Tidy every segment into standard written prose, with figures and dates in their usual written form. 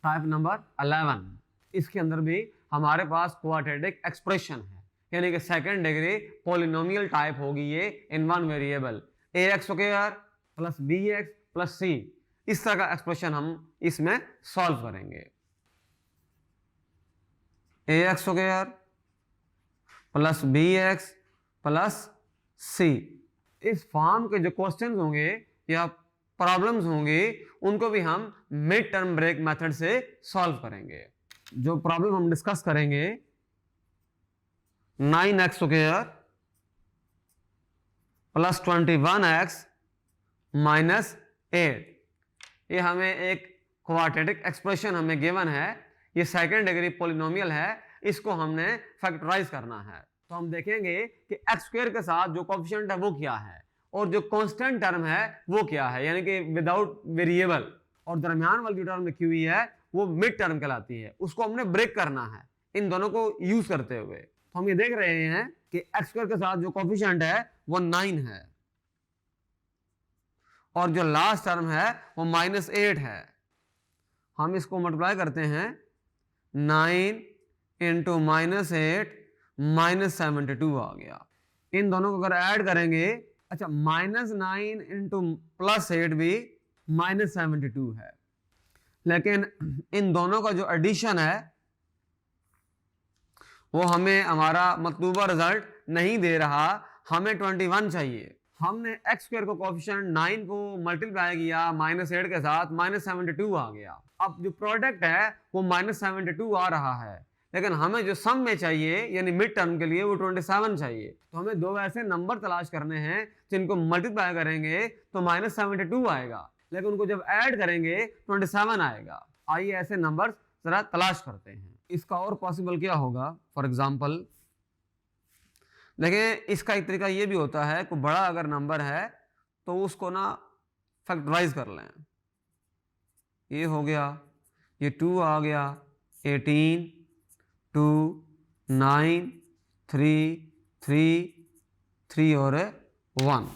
Type number 11, इसके अंदर भी हमारे पास क्वाड्रेटिक एक्सप्रेशन है, यानी कि सेकंड डिग्री पॉलिनोमियल टाइप होगी ये in one variable ax square plus bx plus c। इस तरह का एक्सप्रेशन हम इसमें सॉल्व करेंगे। ax square plus bx plus c। इस फॉर्म के जो क्वेश्चंस होंगे या प्रॉब्लम्स होंगी उनको भी हम मिड टर्म ब्रेक मेथड से सॉल्व करेंगे। जो प्रॉब्लम हम डिस्कस करेंगे 9x square plus 21x minus 8, ये हमें एक क्वाड्रेटिक एक्सप्रेशन हमें गिवन है, ये सेकंड डिग्री पॉलिनोमियल है, इसको हमने फैक्टराइज करना है। तो हम देखेंगे कि एक्स स्क्वायर के साथ जो कोएफिशिएंट है वो क्या है और जो कांस्टेंट टर्म है वो क्या है, यानी कि विदाउट वेरिएबल, और दरमियान वाली जो टर्म लिखी हुई है वो मिड टर्म कहलाती है, उसको हमने ब्रेक करना है इन दोनों को यूज करते हुए। तो हम ये देख रहे हैं कि एक्स स्क्वायर के साथ जो कोएफिशिएंट है वो 9 है और जो लास्ट टर्म है वो -8 है। हम इसको मल्टीप्लाई करते हैं, 9 इंटू -8 -72 आ गया। इन दोनों को अगर ऐड करेंगे, अच्छा -9 इंटू +8 भी -72 है, लेकिन इन दोनों का जो एडिशन है वो हमें हमारा मतलूबा रिजल्ट नहीं दे रहा, हमें 21 चाहिए। हमने एक्स स्क्वायर को कोएफिशिएंट 9 को मल्टीप्लाई किया -8 के साथ, -72 आ गया। अब जो प्रोडक्ट है वो -72 आ रहा है, लेकिन हमें जो सम में चाहिए यानी मिड टर्म के लिए वो 27 चाहिए। तो हमें दो ऐसे नंबर तलाश करने हैं जिनको मल्टीप्लाई करेंगे तो -72 आएगा, लेकिन उनको जब ऐड करेंगे 27 आएगा। आइए ऐसे नंबर जरा तलाश करते हैं। इसका और पॉसिबल क्या होगा, फॉर एग्जाम्पल देखिए, इसका एक तरीका ये भी होता है, कोई बड़ा अगर नंबर है तो उसको ना फैक्टराइज कर लें। ये हो गया, ये 2 आ गया, 18 2 9 3 3 3 और 1।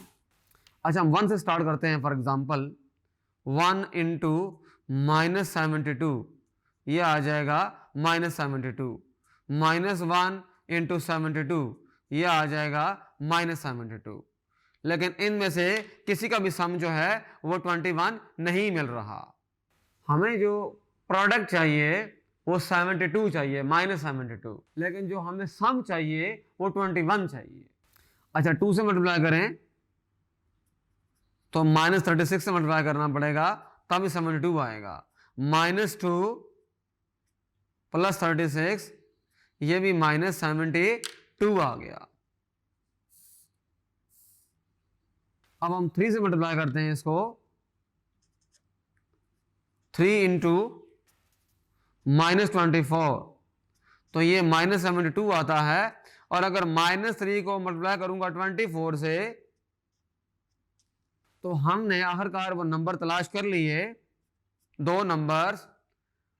अच्छा, हम 1 से स्टार्ट करते हैं। फॉर एग्जाम्पल 1 इंटू -72, ये आ जाएगा -72, -1 इंटू 72, ये आ जाएगा -72। लेकिन इनमें से किसी का भी सम जो है वो 21 नहीं मिल रहा। हमें जो प्रोडक्ट चाहिए वो 72 चाहिए, -72, लेकिन जो हमें सम चाहिए वो 21 चाहिए। अच्छा, 2 से मल्टीप्लाई करें तो -36 से मल्टीप्लाई करना पड़ेगा, तब 72 आएगा। -2 + 36, ये भी -72 आ गया। अब हम 3 से मल्टीप्लाई करते हैं इसको, 3 इंटू -24, तो ये -72 आता है। और अगर -3 को मल्टीप्लाई करूंगा 24 से, तो हमने आखिरकार वो नंबर तलाश कर लिए, दो नंबर्स,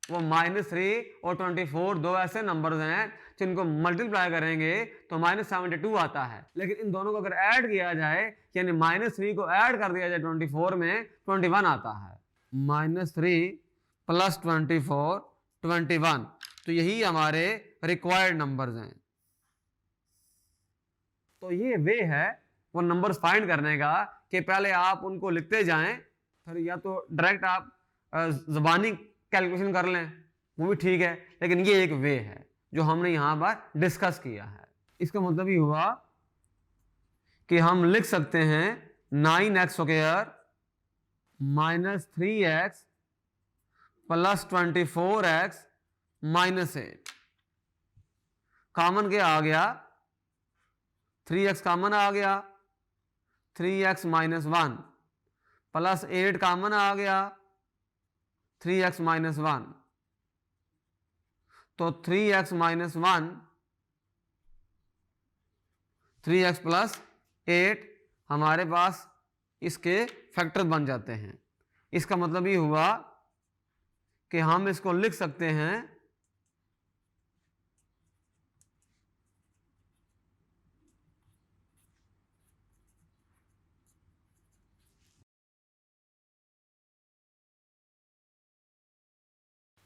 वो -3 और 24, दो ऐसे नंबर्स हैं जिनको मल्टीप्लाई करेंगे तो -72 आता है। लेकिन इन दोनों को अगर ऐड किया जाए, यानी -3 को ऐड कर दिया जाए 24 में, 21 आता है। -3 + 24 21, तो यही हमारे रिक्वायर्ड नंबर्स हैं। तो ये वे है वो नंबर्स फाइंड करने का कि पहले आप उनको लिखते जाएं, फिर या तो डायरेक्ट आप ज़बानी कैलकुलेशन कर लें, वो भी ठीक है, लेकिन ये एक वे है जो हमने यहां पर डिस्कस किया है। इसका मतलब ये हुआ कि हम लिख सकते हैं 9x square -3x + 24x -8। Common क्या आ गया, 3x कॉमन आ गया, 3x - 1 + 8 कॉमन आ गया, 3x - 1, तो 3x - 1 3x + 8 हमारे पास इसके फैक्टर बन जाते हैं। इसका मतलब ये हुआ कि हम इसको लिख सकते हैं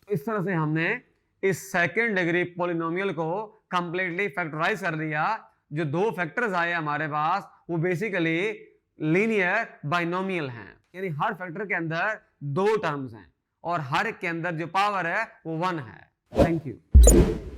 तो इस तरह से हमने इस सेकंड डिग्री पॉलिनोमियल को कंप्लीटली फैक्टराइज कर दिया। जो दो फैक्टर्स आए हमारे पास वो बेसिकली लीनियर बाइनोमियल हैं, यानी हर फैक्टर के अंदर दो टर्म्स हैं और हर एक के अंदर जो पावर है वो 1 है। Thank you.